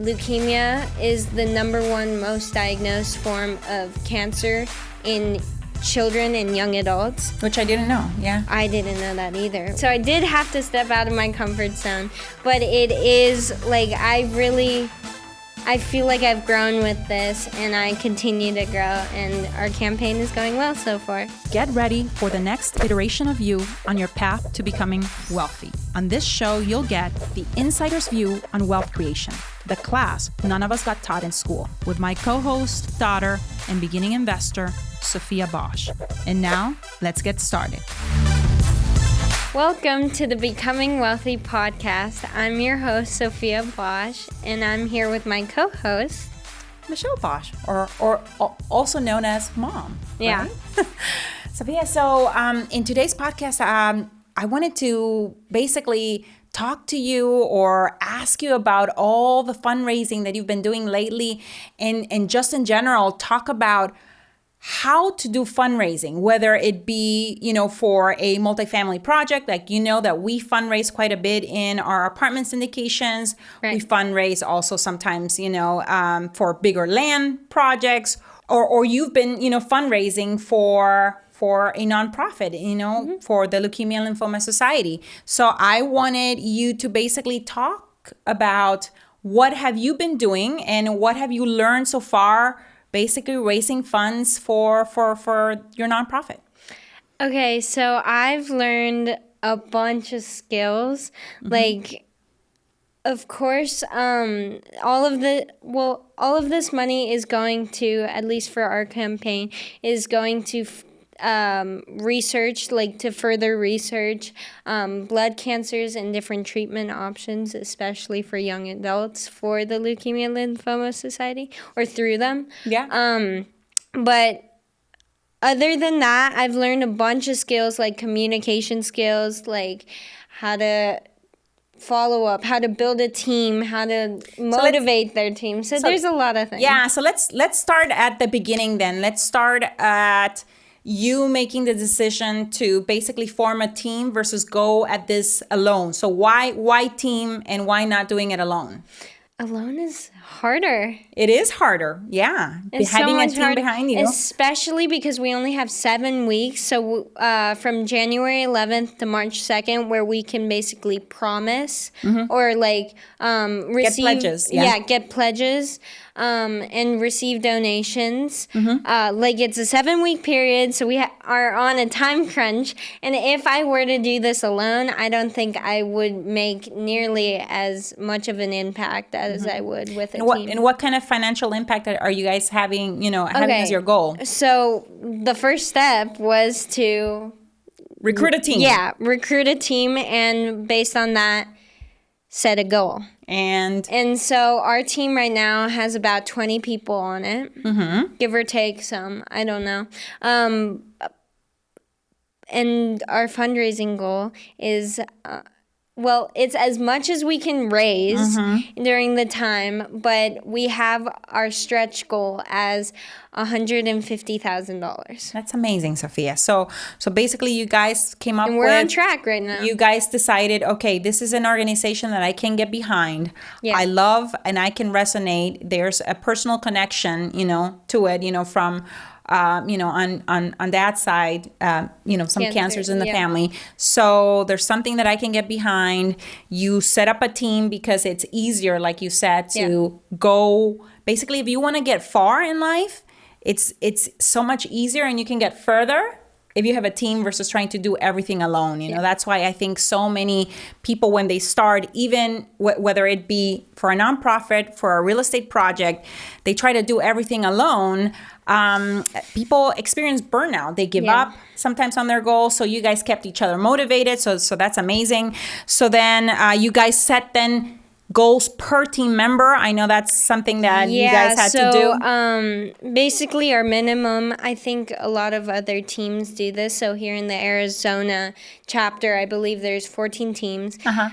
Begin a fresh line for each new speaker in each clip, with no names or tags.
leukemia is the #1 most diagnosed form of cancer in children and young adults.
Which I didn't know, yeah.
I didn't know that either. So I did have to step out of my comfort zone, but it is like I feel like I've grown with this, and I continue to grow, and our campaign is going well so far.
Get ready for the next iteration of you on your path to becoming wealthy. On this show, you'll get the insider's view on wealth creation, the class none of us got taught in school, with my co-host, daughter, and beginning investor, Sophia Bosch. And now, let's get started.
Welcome to the Becoming Wealthy podcast. I'm your host, Sophia Bosch, and I'm here with my co-host,
Michelle Bosch, or also known as Mom.
Yeah.
Right? Sophia, so in today's podcast, I wanted to basically talk to you or ask you about all the fundraising that you've been doing lately, and just in general, talk about how to do fundraising, whether it be, for a multifamily project, like, that we fundraise quite a bit in our apartment syndications. Right. We fundraise also sometimes, for bigger land projects, or you've been, fundraising for a nonprofit, mm-hmm. for the Leukemia and Lymphoma Society. So I wanted you to basically talk about what have you been doing and what have you learned so far, basically raising funds for your nonprofit.
Okay, so I've learned a bunch of skills. Mm-hmm. Like, of course, all of this money is going to, at least for our campaign, is going to research, like to further research blood cancers and different treatment options, especially for young adults, for the Leukemia and Lymphoma Society, or through them.
Yeah.
But other than that, I've learned a bunch of skills, like communication skills, like how to follow up, how to build a team, how to motivate their team. So there's a lot of things.
Yeah, so let's start at the beginning then. Let's start at you making the decision to basically form a team versus go at this alone. So why team, and why not doing it alone?
Alone is harder.
It is harder, yeah.
It's
having
so
a team behind you.
Especially because we only have 7 weeks. So from January 11th to March 2nd, where we can basically promise, mm-hmm. or like receive.
Get pledges. Yeah,
get pledges. And receive donations. Mm-hmm. Like it's a 7-week period, so we are on a time crunch. And if I were to do this alone, I don't think I would make nearly as much of an impact as mm-hmm. I would with a team.
And what kind of financial impact are you guys having as your goal?
So the first step was to
recruit a team.
Yeah, recruit a team, and based on that, set a goal.
And
so our team right now has about 20 people on it, mm-hmm. give or take some, I don't know. And our fundraising goal is, it's as much as we can raise mm-hmm. during the time, but we have our stretch goal as $150,000.
That's amazing, Sophia. So basically you guys came up with...
And we're on track right now.
You guys decided, okay, this is an organization that I can get behind. Yeah. I love and I can resonate. There's a personal connection, to it, from... on that side, some cancers in the family. So there's something that I can get behind. You set up a team because it's easier, like you said, to go. Basically, if you want to get far in life, it's so much easier, and you can get further if you have a team versus trying to do everything alone. That's why I think so many people, when they start, even whether it be for a nonprofit, for a real estate project, they try to do everything alone. People experience burnout. They give up sometimes on their goals. So you guys kept each other motivated. So that's amazing. So then you guys set goals per team member. I know that's something that you guys had to do.
Basically our minimum, I think a lot of other teams do this. So here in the Arizona chapter, I believe there's 14 teams. Uh-huh.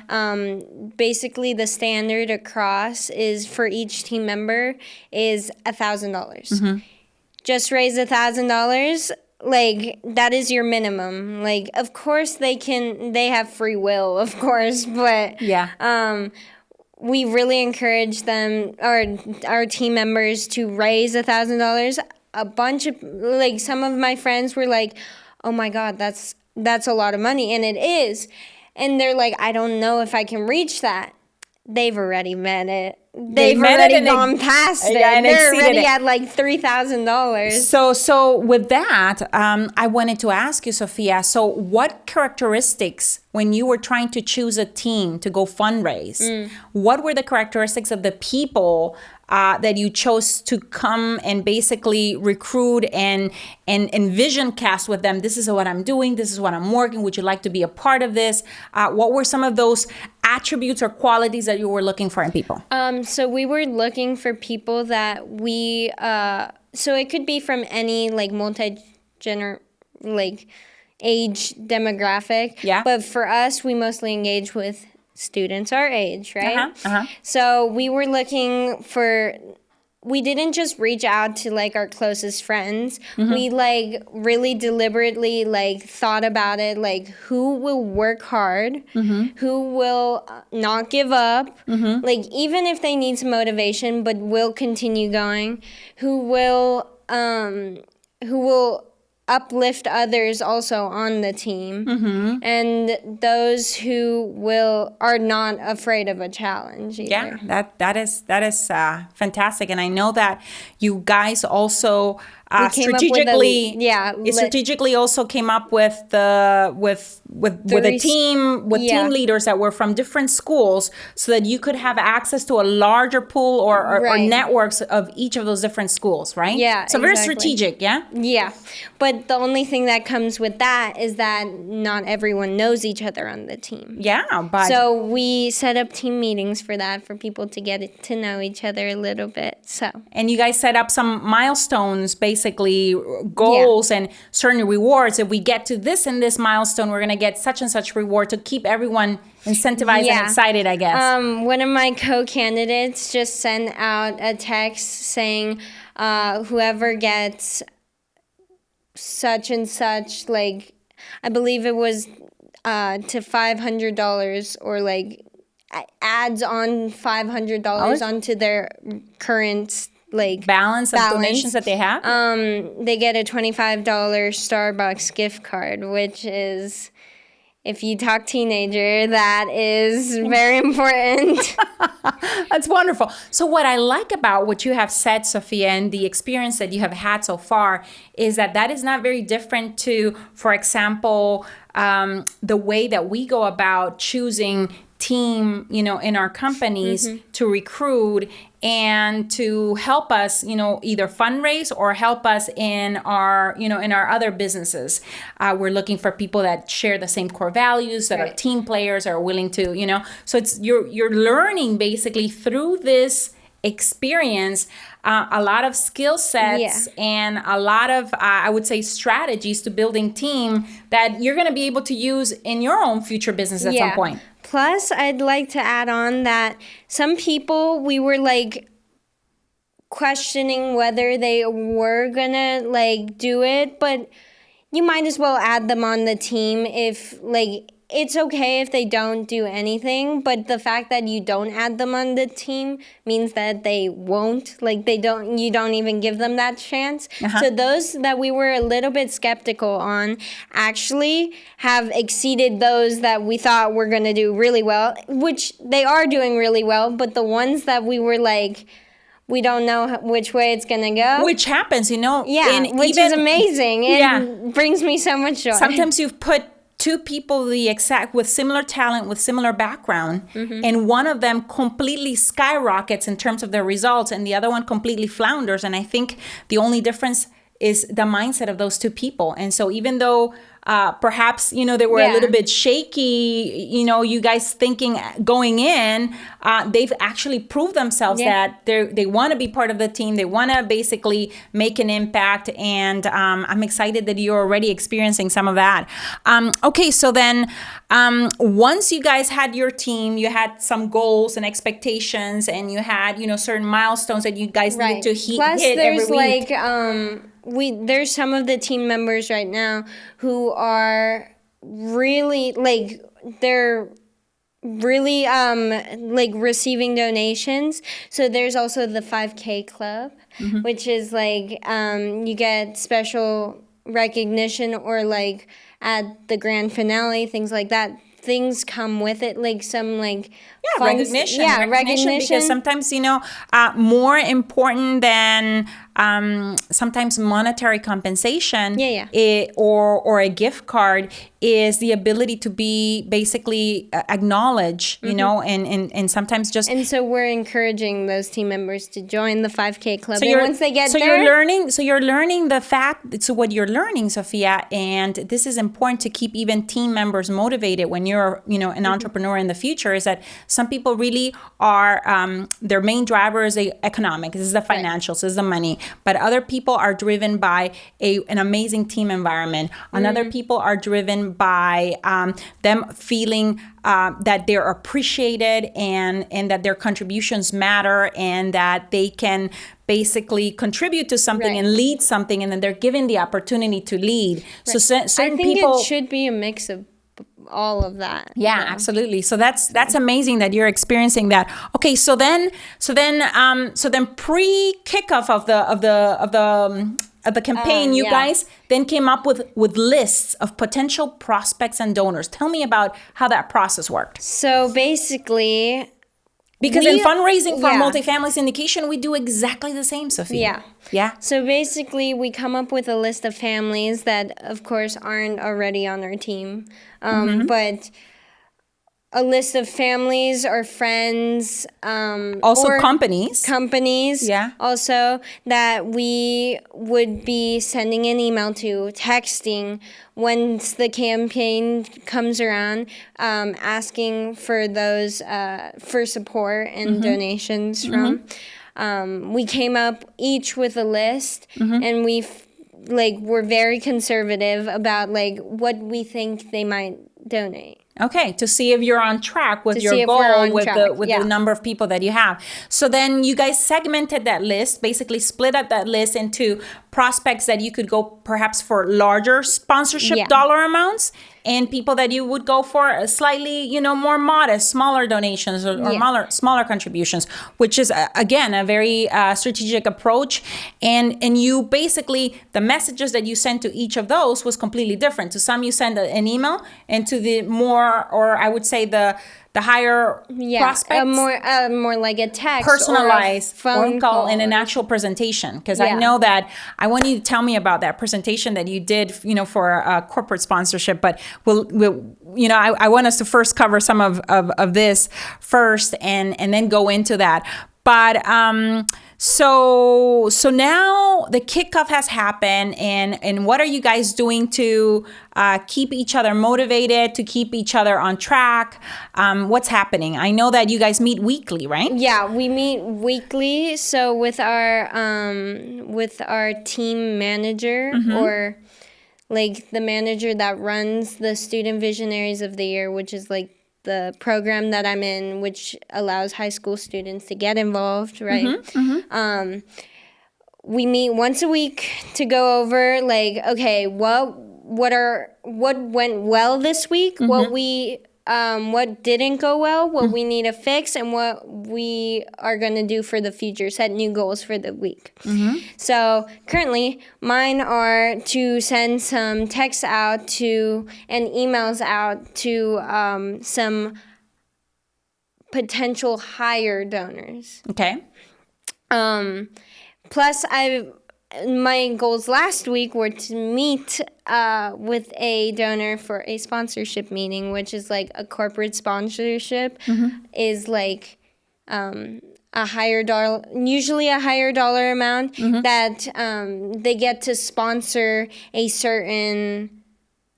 Basically the standard across is for each team member is $1,000. Mm-hmm. Just raise $1,000. Like, that is your minimum. Like, of course they have free will, of course, but we really encourage them, our team members, to raise $1,000. A bunch of, like, some of my friends were like, oh my God, that's a lot of money. And it is. And they're like, I don't know if I can reach that. They've already met it. They've already gone past it.
Yeah, and
they're already at like $3,000.
So with that, I wanted to ask you, Sophia, so what characteristics, when you were trying to choose a team to go fundraise, what were the characteristics of the people that you chose to come and basically recruit and vision cast with them? This is what I'm doing. This is what I'm working. Would you like to be a part of this? What were some of those attributes or qualities that you were looking for in people?
So we were looking for people that we, so it could be from any like like age demographic.
Yeah.
But for us, we mostly engage with students our age, right? So we were looking for, we didn't just reach out to like our closest friends. We like really deliberately like thought about it, like who will work hard, who will not give up, like even if they need some motivation but will continue going, who will uplift others also on the team, and those who are not afraid of a challenge either.
Yeah, that is fantastic, and I know that you guys also strategically also came up with a team with team leaders that were from different schools, so that you could have access to a larger pool or networks of each of those different schools, right?
Yeah,
so very strategic.
Yeah, but the only thing that comes with that is that not everyone knows each other on the team. So we set up team meetings for that, for people to get to know each other a little bit. And
you guys set up some milestones, basically goals and certain rewards. If we get to this and this milestone, we're going to get such and such reward, to keep everyone incentivized and excited, I guess.
One of my co-candidates just sent out a text saying whoever gets such and such, like I believe it was to $500, or like adds on $500 onto their current
balance of donations that they have,
they get a $25 Starbucks gift card, which is, if you talk teenager, that is very important.
That's wonderful. So what I like about what you have said, Sophia, and the experience that you have had so far, is that is not very different to, for example, the way that we go about choosing team, in our companies to recruit and to help us, either fundraise or help us in our, in our other businesses. We're looking for people that share the same core values, that are team players, are willing to, so it's, you're learning basically through this experience a lot of skill sets and a lot of, I would say, strategies to building team that you're going to be able to use in your own future business at some point.
Plus, I'd like to add on that some people, we were like questioning whether they were gonna like do it, but you might as well add them on the team. If like, it's okay if they don't do anything, but the fact that you don't add them on the team means that they won't, like you don't even give them that chance. So those that we were a little bit skeptical on actually have exceeded those that we thought were going to do really well, which they are doing really well, but the ones that we were like, we don't know which way it's going to go.
Which happens,
which is amazing. It brings me so much joy.
Sometimes you've put two people with similar talent, with similar background, and one of them completely skyrockets in terms of their results, and the other one completely flounders. And I think the only difference is the mindset of those two people. And so even though perhaps, they were a little bit shaky, you guys thinking going in, they've actually proved themselves that they want to be part of the team. They want to basically make an impact. And I'm excited that you're already experiencing some of that. Okay, so then once you guys had your team, you had some goals and expectations, and you had, certain milestones that you guys needed to hit every week.
There's some of the team members right now who are really, like, they're really like receiving donations. So there's also the 5K club, which is like you get special recognition, or like at the grand finale, things like that. Things come with it, like some like
recognition.
Yeah,
recognition. Because sometimes, more important than sometimes monetary compensation or a gift card is the ability to be basically acknowledged, and sometimes just...
And so we're encouraging those team members to join the 5K club. And once they get there...
You're learning the fact, so what you're learning, Sophia, and this is important to keep even team members motivated when you're, an entrepreneur in the future, is that some people really are, their main driver is the economic, this is the financials, this is the money. But other people are driven by an amazing team environment. And other people are driven by them feeling that they're appreciated and that their contributions matter, and that they can basically contribute to something and lead something, and then they're given the opportunity to lead. So certain people...
it should be a mix of all of that.
Yeah, absolutely. So that's amazing that you're experiencing that. Okay, so then pre-kickoff of the campaign, you guys then came up with lists of potential prospects and donors. Tell me about how that process worked.
So basically,
because in fundraising for multifamily syndication, we do exactly the same, Sophia. Yeah.
So basically, we come up with a list of families that, of course, aren't already on our team, but a list of families or friends.
Also
or
companies,
also, that we would be sending an email to, texting once the campaign comes around, asking for those for support and donations from. We came up each with a list, and we're very conservative about like what we think they might donate.
Okay, to see if you're on track with your goal, with the number of people that you have. So then you guys segmented that list, basically split up that list into prospects that you could go perhaps for larger sponsorship dollar amounts, and people that you would go for a slightly, more modest, smaller donations or smaller contributions, which is, again, a very strategic approach. And you basically, the messages that you sent to each of those was completely different. To some, you send an email, and to the more, or I would say the higher prospects,
more like a text,
personalized
or a phone call,
and an actual presentation. Because I know that I want you to tell me about that presentation that you did, for a corporate sponsorship. But I want us to first cover some of this first, and then go into that. But so now the kickoff has happened, and what are you guys doing to keep each other motivated, to keep each other on track? What's happening? I know that you guys meet weekly, right?
Yeah, we meet weekly. So with our team manager, or like the manager that runs the Student Visionaries of the Year, which is like the program that I'm in, which allows high school students to get involved, right? We meet once a week to go over like, okay, what went well this week, what didn't go well, what we need to fix, and what we are going to do for the future, set new goals for the week. So currently, mine are to send some texts out to and emails out to some potential higher donors.
Okay.
Plus, my goals last week were to meet with a donor for a sponsorship meeting, which is like a corporate sponsorship, is like a higher dollar, usually a higher dollar amount, that they get to sponsor a certain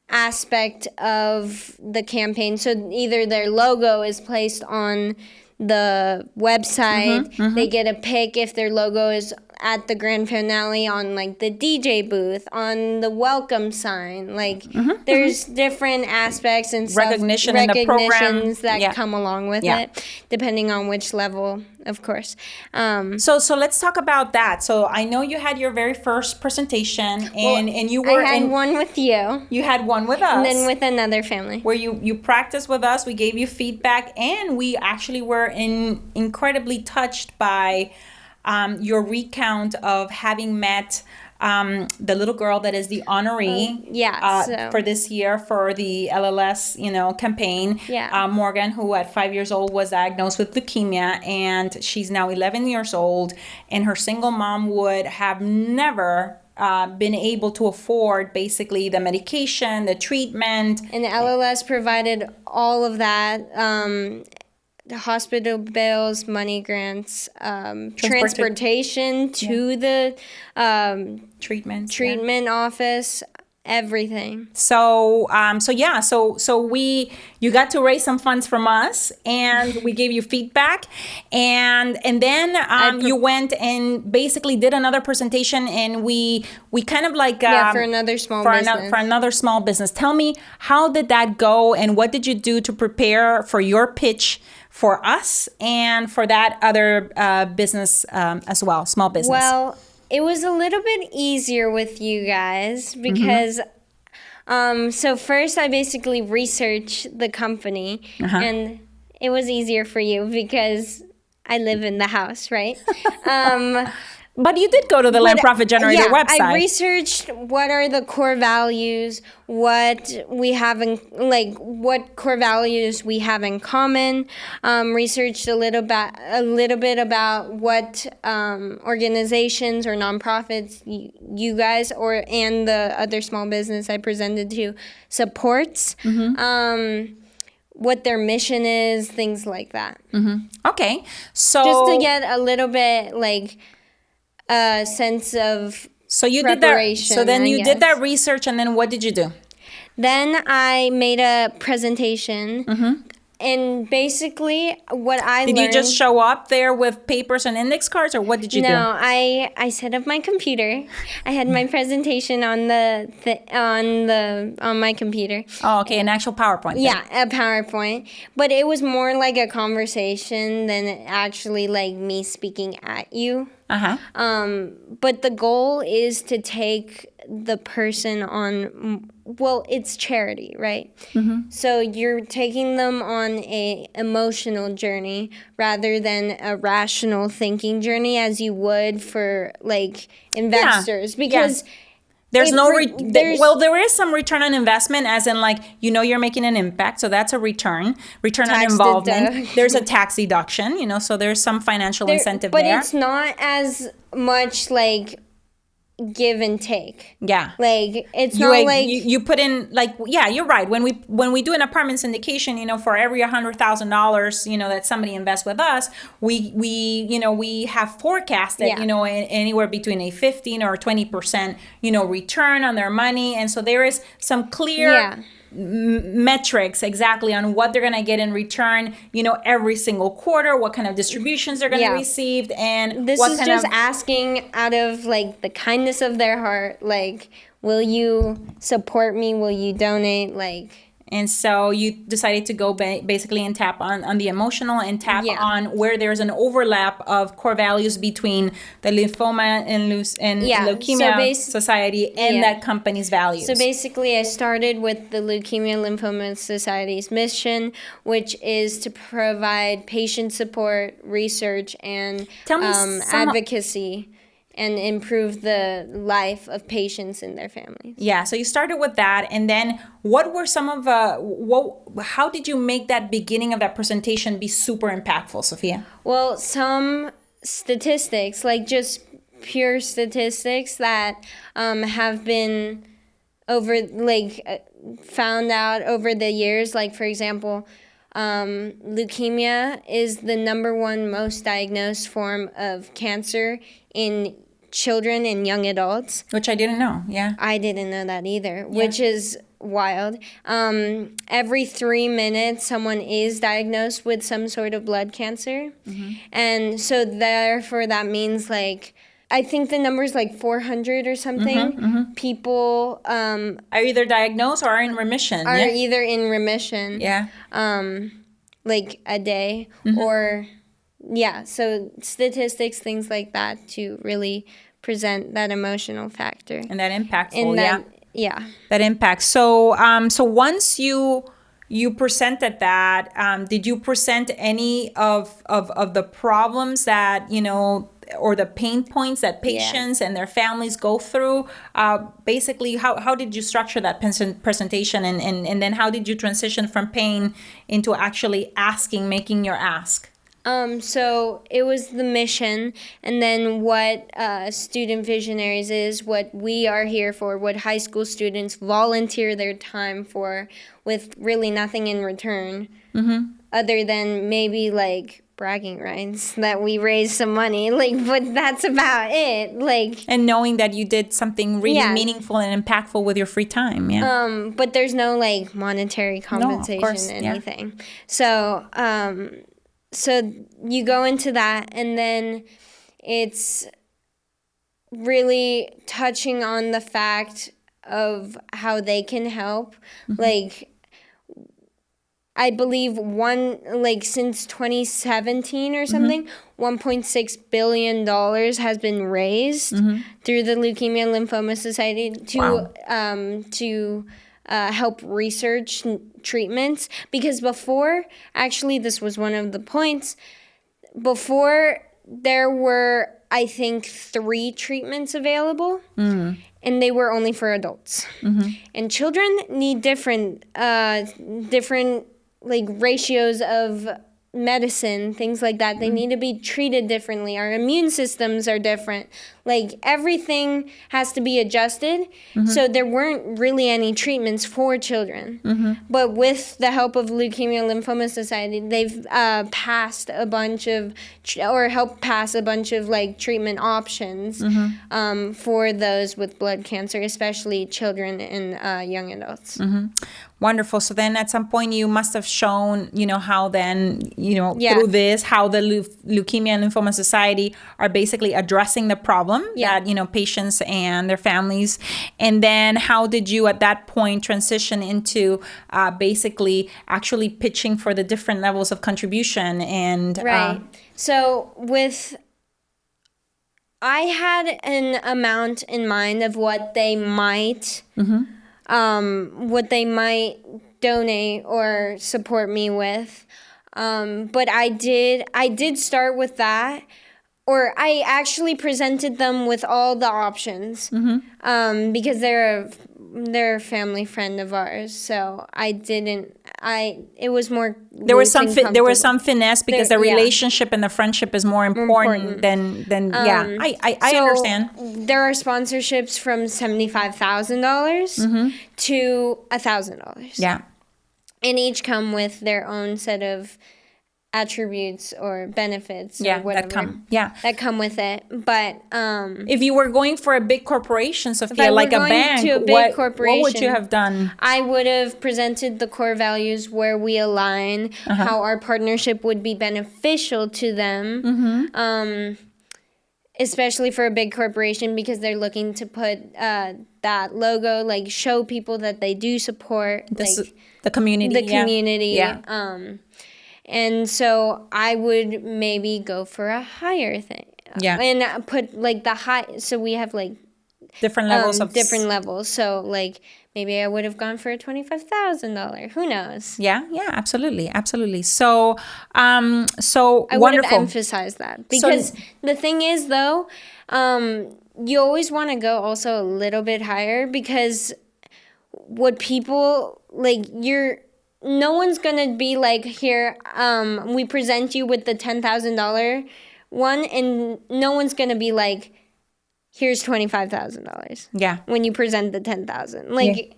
aspect of the campaign. So either their logo is placed on the website, they get a pick if their logo is at the grand finale on like the DJ booth, on the welcome sign. Like there's different aspects and
recognition in the program
recognitions that come along with it, depending on which level, of course.
So let's talk about that. So I know you had your very first presentation, and you were
I had one with you.
You had one with us.
And then with another family.
Where you practiced with us, we gave you feedback, and we actually were incredibly touched by your recount of having met the little girl that is the honoree for this year for the LLS, campaign. Morgan, who at 5 years old was diagnosed with leukemia, and she's now 11 years old, and her single mom would have never been able to afford basically the medication, the treatment.
And the LLS provided all of that. The hospital bills, money grants, transportation to the treatment office, everything.
So you got to raise some funds from us, and we gave you feedback, and then you went and basically did another presentation, and we kind of like
for another small business.
For another small business. Tell me, how did that go, and what did you do to prepare for your pitch for us and for that other business as well, small business?
Well, it was a little bit easier with you guys because so first I basically researched the company, and it was easier for you because I live in the house, right?
But you did go to the Land Profit Generator website.
I researched what are the core values, what we have in, like, what core values we have in common. Researched a little bit about what organizations or nonprofits you guys and the other small business I presented to supports. What their mission is, things like that.
Okay, so
just to get a little bit like a sense of preparation.
So then you did that research, and then what did you do?
Then I made a presentation, and basically what I learned...
Did you just show up there with papers and index cards, or what did you do?
No, I set up my computer. I had my presentation on my computer.
Oh, okay, an actual PowerPoint.
Yeah, a PowerPoint. But it was more like a conversation than actually like me speaking at you. But the goal is to take the person on, well, it's charity, right? So you're taking them on a emotional journey rather than a rational thinking journey as you would for like investors, because
there's there is some return on investment, as in like, you're making an impact. So that's a return on involvement. There's a tax deduction, so there's some financial incentive there.
But it's not as much like give and take.
Yeah.
Like it's not like
you put in like, you're right. When we do an apartment syndication, for every $100,000, that somebody invests with us, we have forecasted, anywhere between a 15 or 20%, return on their money. And so there is some clear metrics exactly on what they're going to get in return, every single quarter, what kind of distributions they're going to receive, and
this is just asking out of like the kindness of their heart, like, will you support me? Will you donate? Like,
and so you decided to go basically and tap on the emotional and tap on where there's an overlap of core values between the Lymphoma and Leukemia Society and that company's values.
So basically I started with the Leukemia and Lymphoma Society's mission, which is to provide patient support, research, and advocacy, and improve the life of patients and their families.
Yeah, so you started with that, and then what were some of how did you make that beginning of that presentation be super impactful, Sophia?
Well, some statistics, like just pure statistics that have been found out over the years. Like, for example, leukemia is the number one most diagnosed form of cancer in children and young adults.
Which I didn't know,
I didn't know that either, which is wild. Every 3 minutes, someone is diagnosed with some sort of blood cancer. And so therefore that means like I think the number is like 400 or something. People
are either diagnosed or are in remission.
Are either in remission.
Yeah.
Like a day or so statistics, things like that, to really present that emotional factor
and that impactful.
That
impact. So so once you presented that, did you present any of the problems that, you know, or the pain points that patients and their families go through? Basically, how did you structure that presentation, and then how did you transition from pain into actually making your ask?
So it was the mission, and then what Student Visionaries is, what we are here for, what high school students volunteer their time for, with really nothing in return, other than maybe like bragging rights that we raised some money, like, but that's about it. Like,
and knowing that you did something really meaningful and impactful with your free time.
But there's no like monetary compensation, anything. So so you go into that, and then it's really touching on the fact of how they can help. Like, I believe since 2017 or something, $1.6 billion has been raised through the Leukemia and Lymphoma Society to help research treatments. Because before, actually, this was one of the points, before there were, I think, 3 treatments available, and they were only for adults. And children need different like ratios of medicine, things like that. They need to be treated differently. Our immune systems are different. Like, everything has to be adjusted. So there weren't really any treatments for children. But with the help of Leukemia and Lymphoma Society, they've passed a bunch of, helped pass a bunch of like treatment options for those with blood cancer, especially children and young adults.
Wonderful. So then at some point you must have shown, you know, how then, you know, through this, how the Leukemia and Lymphoma Society are basically addressing the problem that, you know, patients and their families. And then how did you at that point transition into basically actually pitching for the different levels of contribution? And
so I had an amount in mind of what they might donate or support me with. But I did start with that, or I actually presented them with all the options, because they're a family friend of ours. So it was more.
There was some finesse, because the relationship and the friendship is more important than I understand.
There are sponsorships from $75,000 to $1,000.
Yeah.
And each come with their own set of attributes or benefits or whatever that come with it. But
if you were going for a big corporation, Sophia, like a bank, what would you have done?
I would have presented the core values where we align, how our partnership would be beneficial to them, especially for a big corporation, because they're looking to put that logo, like, show people that they do support
the community.
And so I would maybe go for a higher thing. And put like the high, so we have like
different levels
So like maybe I would have gone for a $25,000. Who knows?
Yeah, absolutely. So I
would have emphasized that, because the thing is, though, you always want to go also a little bit higher, because what people like, no one's gonna be like, here, we present you with the $10,000 one, and no one's gonna be like, here's $25,000.
Yeah.
When you present the $10,000, like,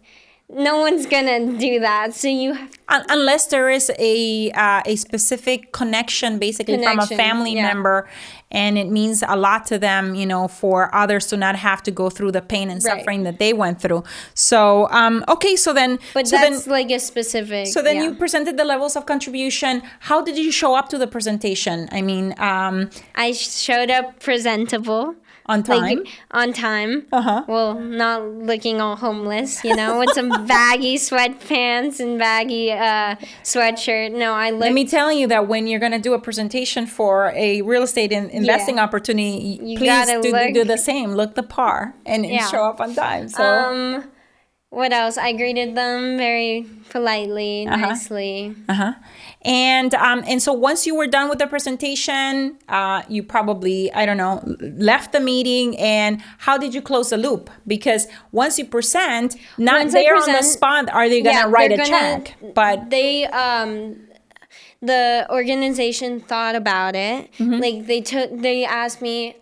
no one's gonna do that. So you
unless there is a specific connection, basically from a family member, and it means a lot to them, you know, for others to not have to go through the pain and suffering that they went through. So okay, so then,
that's like a specific.
So then you presented the levels of contribution. How did you show up to the presentation? I mean,
I showed up presentable.
On time?
Like, on time. Well, not looking all homeless, with some baggy sweatpants and baggy sweatshirt. No, I looked...
Let me tell you that when you're going to do a presentation for a real estate investing opportunity, please do the same. Look the par and show up on time. So,
what else? I greeted them very politely, nicely.
And so once you were done with the presentation, you probably, I don't know, left the meeting. And how did you close the loop? Because once you present, on the spot, are they going to write a check? But
they, the organization thought about it. Like they asked me,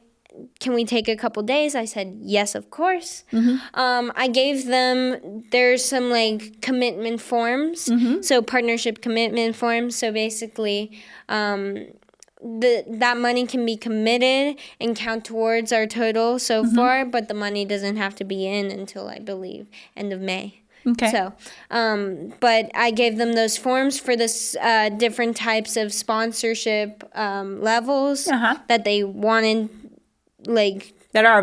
can we take a couple days? I said, yes, of course. I gave them, there's some like commitment forms. So partnership commitment forms. So basically, that money can be committed and count towards our total so far, but the money doesn't have to be in until, I believe, end of May.
Okay.
So, but I gave them those forms for this different types of sponsorship levels that they wanted, like,
that are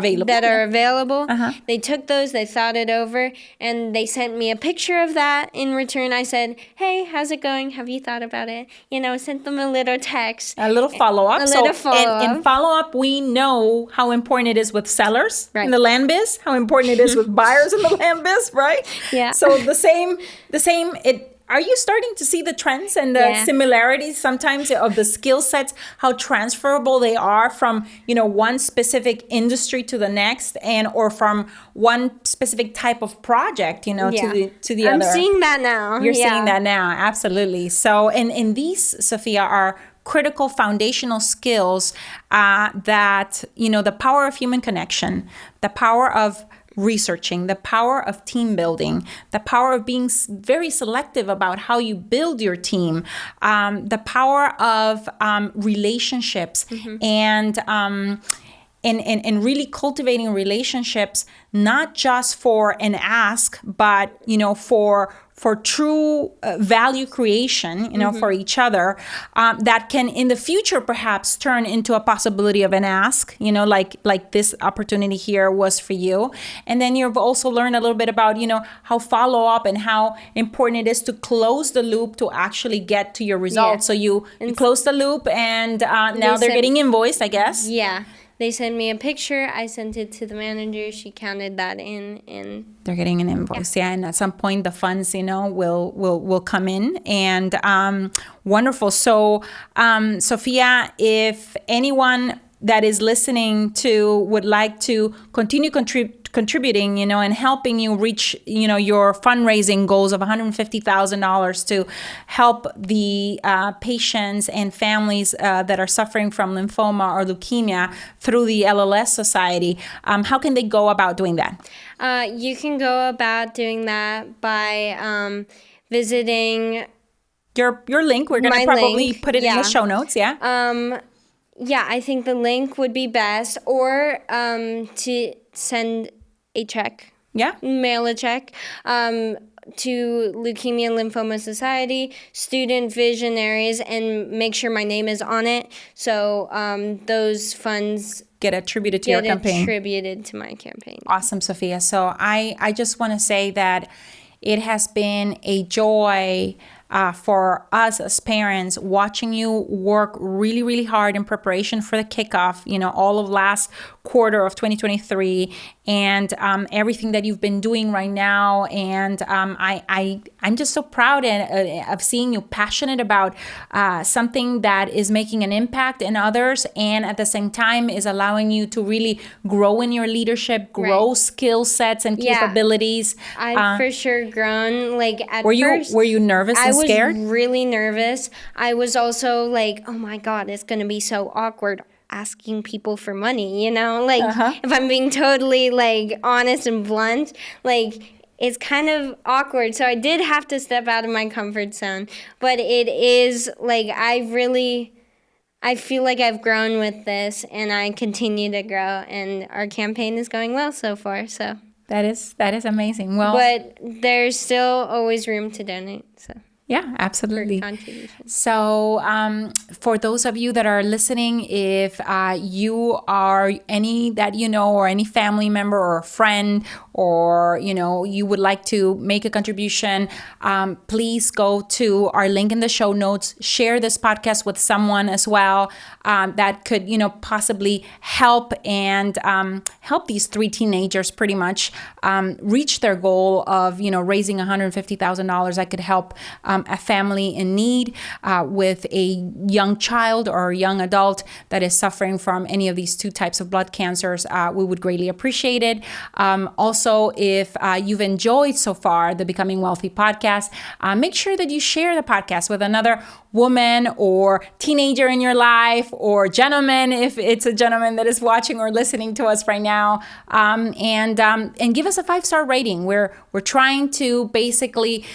available.
They took those, they thought it over, and they sent me a picture of that. In return, I said, hey, how's it going? Have you thought about it? Sent them a little text.
A little follow-up.
And
follow-up, we know how important it is with sellers in the land biz, how important it is with buyers in the land biz, right?
Yeah.
So the same, are you starting to see the trends and the similarities sometimes of the skill sets, how transferable they are from, one specific industry to the next or from one specific type of project, to the other?
I'm seeing that now.
You're seeing that now. Absolutely. So, and these, Sophia, are critical foundational skills that, the power of human connection, the power of researching, the power of team building, the power of being very selective about how you build your team, the power of relationships and really cultivating relationships, not just for an ask, but, for true value creation, for each other, that can in the future perhaps turn into a possibility of an ask, like this opportunity here was for you. And then you've also learned a little bit about, how follow up and how important it is to close the loop to actually get to your results. So you close the loop and now they're getting invoiced, I guess.
Yeah. They sent me a picture. I sent it to the manager. She counted that in, and
they're getting an invoice. Yeah, and at some point the funds, will come in. And wonderful. So, Sophia, if anyone that is listening to would like to continue contributing, and helping you reach, your fundraising goals of $150,000 to help the patients and families that are suffering from lymphoma or leukemia through the LLS Society, how can they go about doing that?
You can go about doing that by visiting
your link. We're going to probably put it in the show notes. Yeah.
Yeah, I think the link would be best, or to send a check.
Yeah.
Mail a check to Leukemia and Lymphoma Society, Student Visionaries, and make sure my name is on it. So those funds
get attributed to your campaign.
Attributed to my campaign.
Awesome, Sophia. So I just want to say that it has been a joy for us as parents watching you work really, really hard in preparation for the kickoff, all of last quarter of 2023 and everything that you've been doing right now. And I'm just so proud of seeing you passionate about something that is making an impact in others and at the same time is allowing you to really grow in your leadership, grow skill sets and capabilities.
I've for sure grown. Like at
first, were you nervous and scared?
I was really nervous. I was also like, oh my God, it's going to be so awkward asking people for money, if I'm being totally like honest and blunt, like it's kind of awkward. So I did have to step out of my comfort zone, but it is like, I feel like I've grown with this and I continue to grow and our campaign is going well so far. So
that is amazing. Well,
but there's still always room to donate. So
Yeah, absolutely.
Contributions.
So for those of you that are listening, if you are any that you know, or any family member or friend, or you would like to make a contribution, please go to our link in the show notes. Share this podcast with someone as well that could possibly help and help these 3 teenagers pretty much reach their goal of raising $150,000 that could help a family in need with a young child or a young adult that is suffering from any of these 2 types of blood cancers. We would greatly appreciate it. Also, if you've enjoyed so far the Becoming Wealthy podcast, make sure that you share the podcast with another woman or teenager in your life, or gentleman if it's a gentleman that is watching or listening to us right now, and give us a 5-star rating. We're trying to basically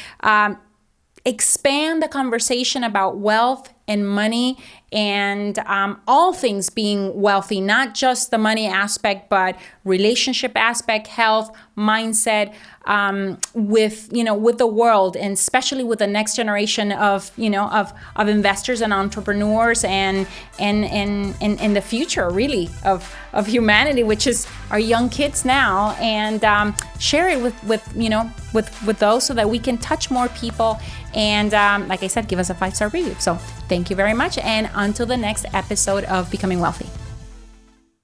expand the conversation about wealth and money and all things being wealthy, not just the money aspect, but relationship aspect, health, mindset, with the world, and especially with the next generation of investors and entrepreneurs, and the future really of humanity, which is our young kids now, and share it with those so that we can touch more people. And like I said, give us a 5-star review. So thank you very much, and until the next episode of Becoming Wealthy.